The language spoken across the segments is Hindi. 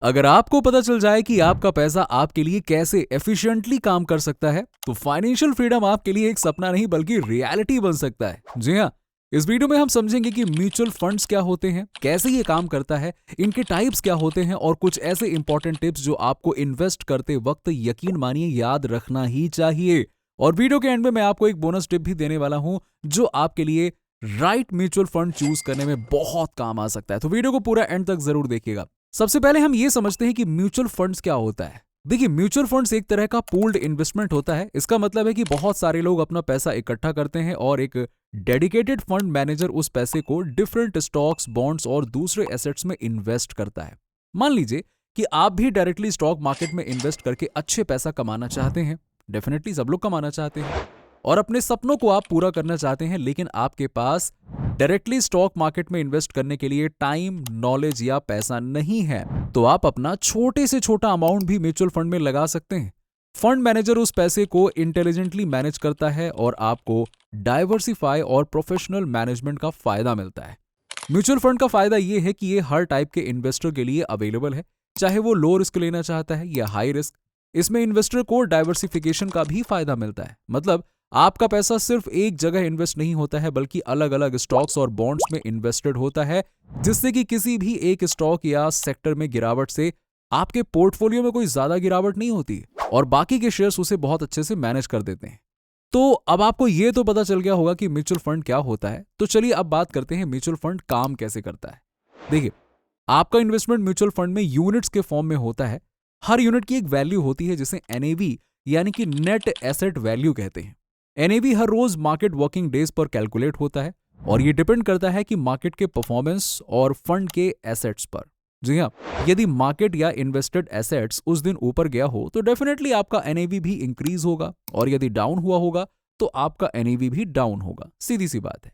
अगर आपको पता चल जाए कि आपका पैसा आपके लिए कैसे एफिशिएंटली काम कर सकता है, तो फाइनेंशियल फ्रीडम आपके लिए एक सपना नहीं बल्कि रियलिटी बन सकता है। जी हाँ, इस वीडियो में हम समझेंगे कि म्यूचुअल फंड्स क्या होते हैं, कैसे ये काम करता है, इनके टाइप्स क्या होते हैं और कुछ ऐसे इंपॉर्टेंट टिप्स जो आपको इन्वेस्ट करते वक्त यकीन मानिए याद रखना ही चाहिए। और वीडियो के एंड में मैं आपको एक बोनस टिप भी देने वाला हूं जो आपके लिए राइट म्यूचुअल फंड चूज करने में बहुत काम आ सकता है। तो वीडियो को पूरा एंड तक जरूर देखिएगा। सबसे पहले हम ये समझते हैं कि म्यूचुअल फंड्स क्या होता है। देखिए, म्यूचुअल फंड्स एक तरह का पूल्ड इन्वेस्टमेंट होता है। इसका मतलब है कि बहुत सारे लोग अपना पैसा इकट्ठा करते हैं और एक डेडिकेटेड फंड मैनेजर उस पैसे को डिफरेंट स्टॉक्स, बॉन्ड्स और दूसरे एसेट्स में इन्वेस्ट करता है। मान लीजिए कि आप भी डायरेक्टली स्टॉक मार्केट में इन्वेस्ट करके अच्छे पैसा कमाना चाहते हैं। डेफिनेटली सब लोग कमाना चाहते हैं और अपने सपनों को आप पूरा करना चाहते हैं, लेकिन आपके पास डायरेक्टली स्टॉक मार्केट में इन्वेस्ट करने के लिए टाइम, नॉलेज या पैसा नहीं है, तो आप अपना छोटे से छोटा अमाउंट भी म्यूचुअल फंड में लगा सकते हैं। फंड मैनेजर उस पैसे को इंटेलिजेंटली मैनेज करता है और आपको डाइवर्सिफाई और प्रोफेशनल मैनेजमेंट का फायदा मिलता है। म्यूचुअल फंड का फायदा यह है कि ये हर टाइप के इन्वेस्टर के लिए अवेलेबल है, चाहे वो लो रिस्क लेना चाहता है या हाई रिस्क। इसमें इन्वेस्टर को डाइवर्सिफिकेशन का भी फायदा मिलता है, मतलब आपका पैसा सिर्फ एक जगह इन्वेस्ट नहीं होता है बल्कि अलग अलग स्टॉक्स और बॉन्ड्स में इन्वेस्टेड होता है, जिससे कि किसी भी एक स्टॉक या सेक्टर में गिरावट से आपके पोर्टफोलियो में कोई ज्यादा गिरावट नहीं होती और बाकी के शेयर्स उसे बहुत अच्छे से मैनेज कर देते हैं। तो अब आपको यह तो पता चल गया होगा कि म्यूचुअल फंड क्या होता है। तो चलिए अब बात करते हैं म्यूचुअल फंड काम कैसे करता है। देखिए, आपका इन्वेस्टमेंट म्यूचुअल फंड में यूनिट्स के फॉर्म में होता है। हर यूनिट की एक वैल्यू होती है जिसे एनएवी यानी कि नेट एसेट वैल्यू कहते हैं। एनएवी हर रोज मार्केट वर्किंग डेज पर कैलकुलेट होता है और ये डिपेंड करता है कि मार्केट के परफॉर्मेंस और फंड के एसेट्स पर। जी हाँ, यदि मार्केट या इन्वेस्टेड एसेट्स उस दिन ऊपर गया हो तो डेफिनेटली आपका एनएवी भी इंक्रीज होगा और यदि डाउन हुआ होगा तो आपका एनएवी भी डाउन होगा। सीधी सी बात है।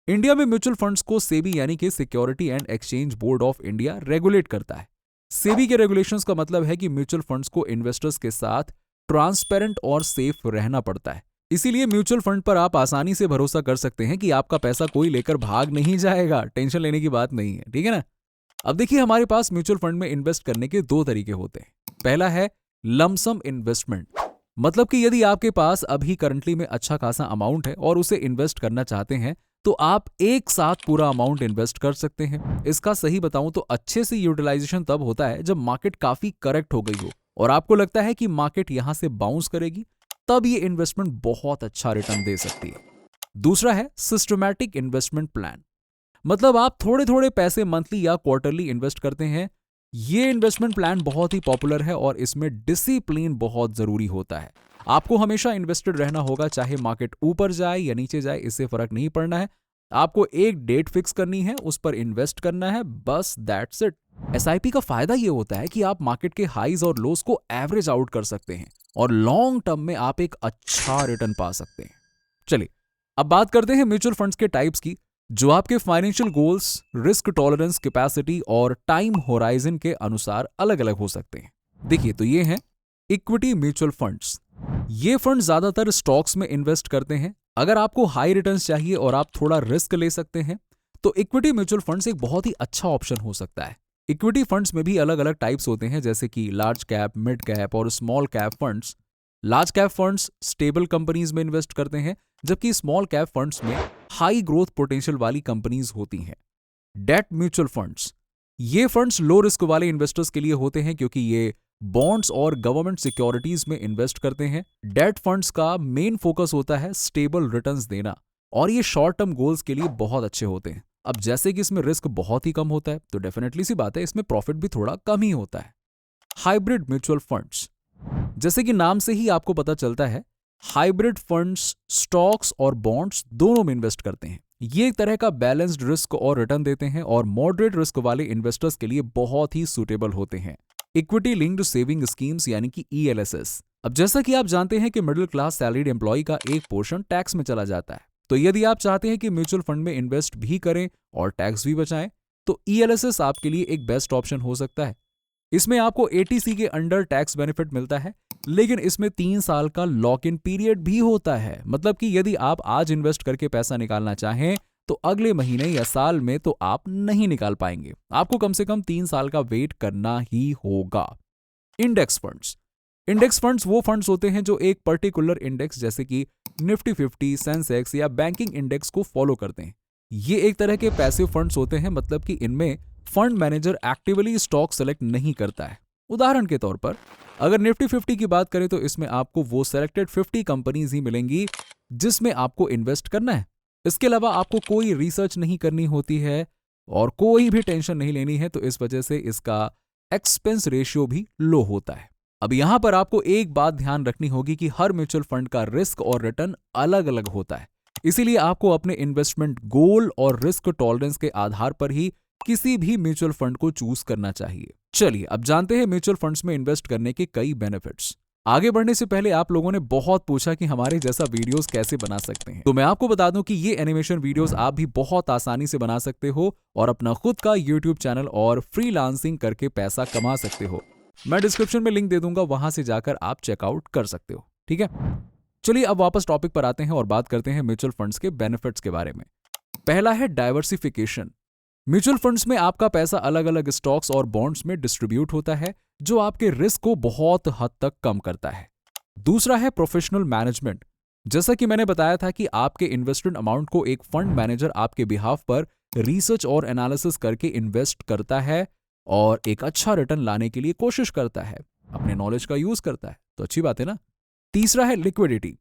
इंडिया में म्यूचुअल फंड्स को सेबी यानी कि security and exchange board of India regulate करता है। सेबी के रेगुलेशंस का मतलब है कि म्यूचुअल फंड्स को इन्वेस्टर्स के साथ ट्रांसपेरेंट और सेफ रहना पड़ता है। इसीलिए म्यूचुअल फंड पर आप आसानी से भरोसा कर सकते हैं कि आपका पैसा कोई लेकर भाग नहीं जाएगा। टेंशन लेने की बात नहीं है, ठीक है ना। अब देखिए, हमारे पास म्यूचुअल फंड में इन्वेस्ट करने के दो तरीके होते हैं। पहला है लमसम इन्वेस्टमेंट, मतलब कि यदि आपके पास अभी करंटली में अच्छा खासा अमाउंट है और उसे इन्वेस्ट करना चाहते हैं तो आप एक साथ पूरा अमाउंट इन्वेस्ट कर सकते हैं। इसका सही बताऊं तो अच्छे से यूटिलाइजेशन तब होता है जब मार्केट काफी करेक्ट हो गई हो और आपको लगता है कि मार्केट यहां से बाउंस करेगी, तब ये इन्वेस्टमेंट बहुत अच्छा रिटर्न दे सकती है। दूसरा है सिस्टमैटिक इन्वेस्टमेंट प्लान, मतलब आप थोड़े थोड़े पैसे मंथली या क्वार्टरली इन्वेस्ट करते हैं। ये इन्वेस्टमेंट प्लान बहुत ही पॉपुलर है और इसमें डिसिप्लिन बहुत जरूरी होता है। आपको हमेशा इन्वेस्टेड रहना होगा, चाहे मार्केट ऊपर जाए या नीचे जाए, इससे फर्क नहीं पड़ना है। आपको एक डेट फिक्स करनी है, उस पर इन्वेस्ट करना है, बस दैट्स इट। एसआईपी का फायदा ये होता है कि आप मार्केट के हाईज और लोस को एवरेज आउट कर सकते हैं और लॉन्ग टर्म में आप एक अच्छा रिटर्न पा सकते हैं। चलिए अब बात करते हैं म्यूचुअल फंड्स के टाइप्स की, जो आपके financial goals, risk tolerance, capacity और टाइम होराइजन के अनुसार अलग अलग हो सकते हैं। देखिए, तो ये हैं इक्विटी म्यूचुअल फंड्स। ये फंड ज्यादातर स्टॉक्स में इन्वेस्ट करते हैं। अगर आपको हाई रिटर्न्स चाहिए और आप थोड़ा रिस्क ले सकते हैं तो इक्विटी म्यूचुअल फंड्स एक बहुत ही अच्छा ऑप्शन हो सकता है। इक्विटी फंड्स में भी अलग अलग टाइप्स होते हैं, जैसे कि लार्ज कैप, मिड कैप और small cap funds. Large cap funds stable companies में इन्वेस्ट करते हैं, जबकि स्मॉल कैप फंड्स में हाई ग्रोथ पोटेंशियल वाली कंपनीज होती हैं। डेट म्यूचुअल फंड्स, ये फंड्स लो रिस्क वाले इन्वेस्टर्स के लिए होते हैं क्योंकि ये बॉन्ड्स और गवर्नमेंट सिक्योरिटीज में इन्वेस्ट करते हैं। डेट फंड्स का मेन फोकस होता है स्टेबल रिटर्न्स देना और ये शॉर्ट टर्म गोल्स के लिए बहुत अच्छे होते हैं। अब जैसे कि इसमें रिस्क बहुत ही कम होता है तो डेफिनेटली सी बात है इसमें प्रॉफिट भी थोड़ा कम ही होता है। हाइब्रिड म्यूचुअल फंड्स, जैसे कि नाम से ही आपको पता चलता है, हाइब्रिड फंड्स स्टॉक्स और बॉन्ड्स दोनों में इन्वेस्ट करते हैं। ये एक तरह का बैलेंस्ड रिस्क और रिटर्न देते हैं और मॉडरेट रिस्क वाले इन्वेस्टर्स के लिए बहुत ही सूटेबल होते हैं। इक्विटी लिंक्ड सेविंग स्कीम्स यानी कि ईएलएसएस। अब जैसा कि आप जानते हैं कि मिडिल क्लास सैलरीड एम्प्लॉय का एक पोर्शन टैक्स में चला जाता है, तो यदि आप चाहते हैं कि म्यूचुअल फंड में इन्वेस्ट भी करें और टैक्स भी बचाएं तो ईएलएसएस आपके लिए एक बेस्ट ऑप्शन हो सकता है। इसमें आपको एटीसी के अंडर टैक्स बेनिफिट मिलता है, लेकिन इसमें 3 साल का लॉक इन पीरियड भी होता है। मतलब कि यदि आप आज इन्वेस्ट करके पैसा निकालना चाहें तो अगले महीने या साल में तो आप नहीं निकाल पाएंगे। आपको कम से कम 3 साल का वेट करना ही होगा। Index funds. इंडेक्स फंड्स वो फंड्स होते हैं जो एक पर्टिकुलर इंडेक्स जैसे कि निफ्टी 50, सेंसेक्स या बैंकिंग इंडेक्स को फॉलो करते हैं। ये एक तरह के पैसिव फंड्स होते हैं, मतलब कि इनमें fund manager actively stock select नहीं करता है। उदाहरण के तौर पर अगर निफ्टी 50 की बात करें तो इसमें आपको वो सेलेक्टेड 50 कंपनीज ही मिलेंगी जिसमें आपको इन्वेस्ट करना है। इसके अलावा आपको कोई रिसर्च नहीं करनी होती है और कोई भी टेंशन नहीं लेनी है, तो इस वजह से इसका एक्सपेंस रेशियो भी लो होता है। अब यहां पर आपको एक बात ध्यान रखनी होगी कि हर म्यूचुअल फंड का रिस्क और रिटर्न अलग अलग होता है, इसीलिए आपको अपने इन्वेस्टमेंट गोल और रिस्क टॉलरेंस के आधार पर ही किसी भी म्यूचुअल फंड को चूज करना चाहिए। चलिए अब जानते हैं म्यूचुअल फंड्स में इन्वेस्ट करने के कई बेनिफिट्स। आगे बढ़ने से पहले आप लोगों ने बहुत पूछा कि हमारे जैसा वीडियोस कैसे बना सकते हैं, तो मैं आपको बता दूं कि ये एनिमेशन वीडियोस आप भी बहुत आसानी से बना सकते हो और अपना खुद का यूट्यूब चैनल और फ्रीलांसिंग करके पैसा कमा सकते हो। मैं डिस्क्रिप्शन में लिंक दे दूंगा, वहां से जाकर आप चेकआउट कर सकते हो। ठीक है, चलिए अब वापस टॉपिक पर आते हैं और बात करते हैं म्यूचुअल फंड्स के बेनिफिट्स के बारे में। पहला है डाइवर्सिफिकेशन। म्यूचुअल फंड्स में आपका पैसा अलग अलग स्टॉक्स और बॉन्ड्स में डिस्ट्रीब्यूट होता है, जो आपके रिस्क को बहुत हद तक कम करता है। दूसरा है प्रोफेशनल मैनेजमेंट। जैसा कि मैंने बताया था कि आपके इन्वेस्टमेंट अमाउंट को एक फंड मैनेजर आपके बिहाफ पर रिसर्च और एनालिसिस करके इन्वेस्ट करता है और एक अच्छा रिटर्न लाने के लिए कोशिश करता है, अपने नॉलेज का यूज करता है, तो अच्छी बात है ना। तीसरा है लिक्विडिटी।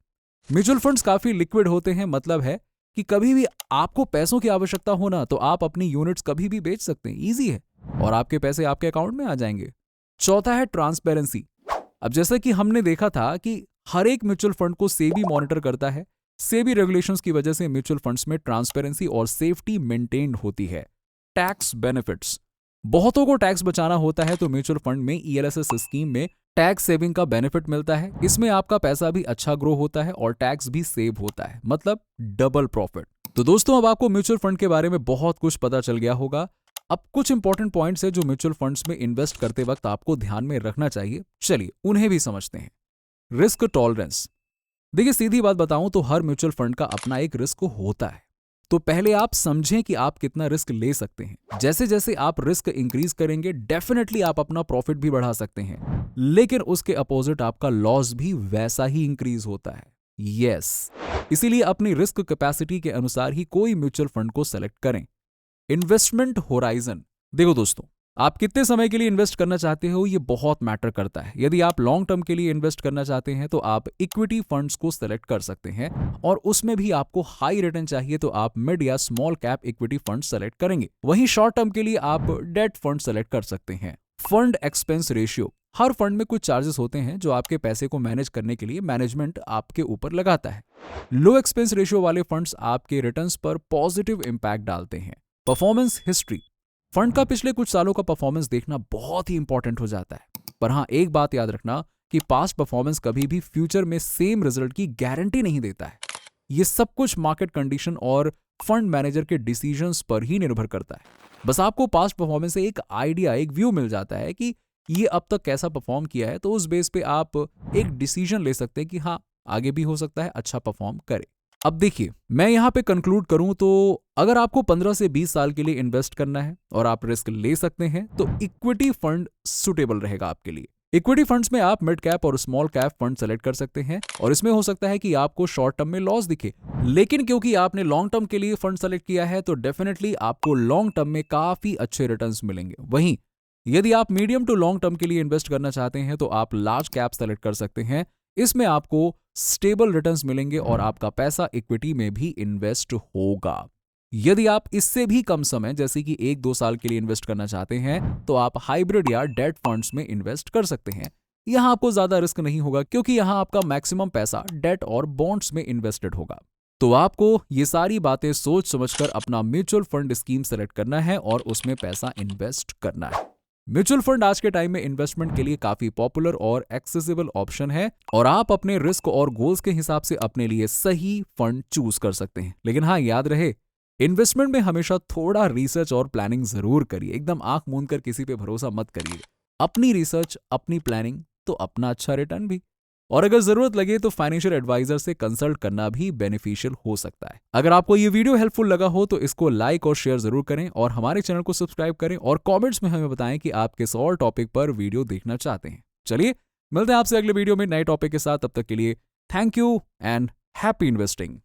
म्यूचुअल फंड्स काफी लिक्विड होते हैं, मतलब है कि कभी भी आपको पैसों की आवश्यकता हो ना तो आप अपनी यूनिट्स कभी भी बेच सकते हैं, इजी है, और आपके पैसे आपके अकाउंट में आ जाएंगे। चौथा है ट्रांसपेरेंसी। अब जैसा कि हमने देखा था कि हर एक म्यूचुअल फंड को सेबी मॉनिटर करता है। सेबी रेगुलेशंस की वजह से म्यूचुअल फंड्स में ट्रांसपेरेंसी और सेफ्टी मेंटेन्ड होती है। Tax benefits. बहुतों को टैक्स बचाना होता है, तो म्यूचुअल फंड में ईएलएसएस स्कीम में टैक्स सेविंग का बेनिफिट मिलता है। इसमें आपका पैसा भी अच्छा ग्रो होता है और टैक्स भी सेव होता है, मतलब डबल प्रॉफिट। तो दोस्तों अब आपको म्यूचुअल फंड के बारे में बहुत कुछ पता चल गया होगा। अब कुछ इंपॉर्टेंट पॉइंट्स है जो म्यूचुअल फंड्स में इन्वेस्ट करते वक्त आपको ध्यान में रखना चाहिए। चलिए उन्हें भी समझते हैं। Risk tolerance. देखिए सीधी बात बताऊं तो हर म्यूचुअल फंड का अपना एक रिस्क होता है, तो पहले आप समझें कि आप कितना रिस्क ले सकते हैं। जैसे जैसे आप रिस्क इंक्रीज करेंगे डेफिनेटली आप अपना प्रॉफिट भी बढ़ा सकते हैं, लेकिन उसके अपोजिट आपका लॉस भी वैसा ही इंक्रीज होता है। यस, इसीलिए अपनी रिस्क कैपेसिटी के अनुसार ही कोई म्यूचुअल फंड को सेलेक्ट करें। Investment horizon. देखो दोस्तों, आप कितने समय के लिए इन्वेस्ट करना चाहते हो ये बहुत मैटर करता है। यदि आप लॉन्ग टर्म के लिए इन्वेस्ट करना चाहते हैं तो आप इक्विटी फंड्स को सेलेक्ट कर सकते हैं, और उसमें भी आपको हाई रिटर्न चाहिए तो आप मिड या small cap equity fund select करेंगे। वहीं शॉर्ट टर्म के लिए आप डेट फंड सेलेक्ट कर सकते हैं। Fund expense ratio. हर फंड में कुछ चार्जेस होते हैं जो आपके पैसे को मैनेज करने के लिए मैनेजमेंट आपके ऊपर लगाता है। लो एक्सपेंस रेशियो वाले फंड्स आपके रिटर्न्स पर पॉजिटिव इंपैक्ट डालते हैं। Performance history. फंड का पिछले कुछ सालों का परफॉर्मेंस देखना बहुत ही इंपॉर्टेंट हो जाता है, पर हाँ एक बात याद रखना कि पास्ट परफॉर्मेंस कभी भी फ्यूचर में सेम रिजल्ट की गारंटी नहीं देता है। ये सब कुछ मार्केट कंडीशन और फंड मैनेजर के डिसीजंस पर ही निर्भर करता है। बस आपको पास्ट परफॉर्मेंस से एक आइडिया, एक व्यू मिल जाता है कि ये अब तक कैसा परफॉर्म किया है, तो उस बेस पे आप एक डिसीजन ले सकते हैं कि हाँ आगे भी हो सकता है अच्छा परफॉर्म करे। अब देखिए मैं यहां पे कंक्लूड करूं तो अगर आपको 15 से 20 साल के लिए इन्वेस्ट करना है और आप रिस्क ले सकते हैं तो इक्विटी फंड सुटेबल रहेगा आपके लिए। इक्विटी फंड्स में आप मिड कैप और स्मॉल कैप फंड सेलेक्ट कर सकते हैं, और इसमें हो सकता है कि आपको शॉर्ट टर्म में लॉस दिखे, लेकिन क्योंकि आपने लॉन्ग टर्म के लिए फंड सेलेक्ट किया है तो डेफिनेटली आपको लॉन्ग टर्म में काफी अच्छे रिटर्न्स मिलेंगे। वहीं यदि आप मीडियम टू लॉन्ग टर्म के लिए इन्वेस्ट करना चाहते हैं तो आप लार्ज कैप सेलेक्ट कर सकते हैं। इसमें आपको स्टेबल रिटर्न्स मिलेंगे और आपका पैसा इक्विटी में भी इन्वेस्ट होगा। यदि आप इससे भी कम समय जैसे कि 1-2 साल के लिए इन्वेस्ट करना चाहते हैं तो आप हाइब्रिड या डेट फंड्स में इन्वेस्ट कर सकते हैं। यहां आपको ज्यादा रिस्क नहीं होगा क्योंकि यहां आपका मैक्सिमम पैसा डेट और बॉन्ड्स में इन्वेस्टेड होगा। तो आपको ये सारी बातें सोच समझकर अपना म्यूचुअल फंड स्कीम सेलेक्ट करना है और उसमें पैसा इन्वेस्ट करना है। म्यूचुअल फंड आज के टाइम में इन्वेस्टमेंट के लिए काफी पॉपुलर और एक्सेसिबल ऑप्शन है, और आप अपने रिस्क और गोल्स के हिसाब से अपने लिए सही फंड चूज कर सकते हैं। लेकिन हाँ याद रहे, इन्वेस्टमेंट में हमेशा थोड़ा रिसर्च और प्लानिंग जरूर करिए। एकदम आंख मूंद कर किसी पे भरोसा मत करिए। अपनी रिसर्च, अपनी प्लानिंग, तो अपना अच्छा रिटर्न भी। और अगर जरूरत लगे तो फाइनेंशियल एडवाइजर से कंसल्ट करना भी बेनिफिशियल हो सकता है। अगर आपको ये वीडियो हेल्पफुल लगा हो तो इसको लाइक और शेयर जरूर करें और हमारे चैनल को सब्सक्राइब करें और कमेंट्स में हमें बताएं कि आप किस और टॉपिक पर वीडियो देखना चाहते हैं। चलिए मिलते हैं आपसे अगले वीडियो में नए टॉपिक के साथ। तब तक के लिए thank you and happy investing.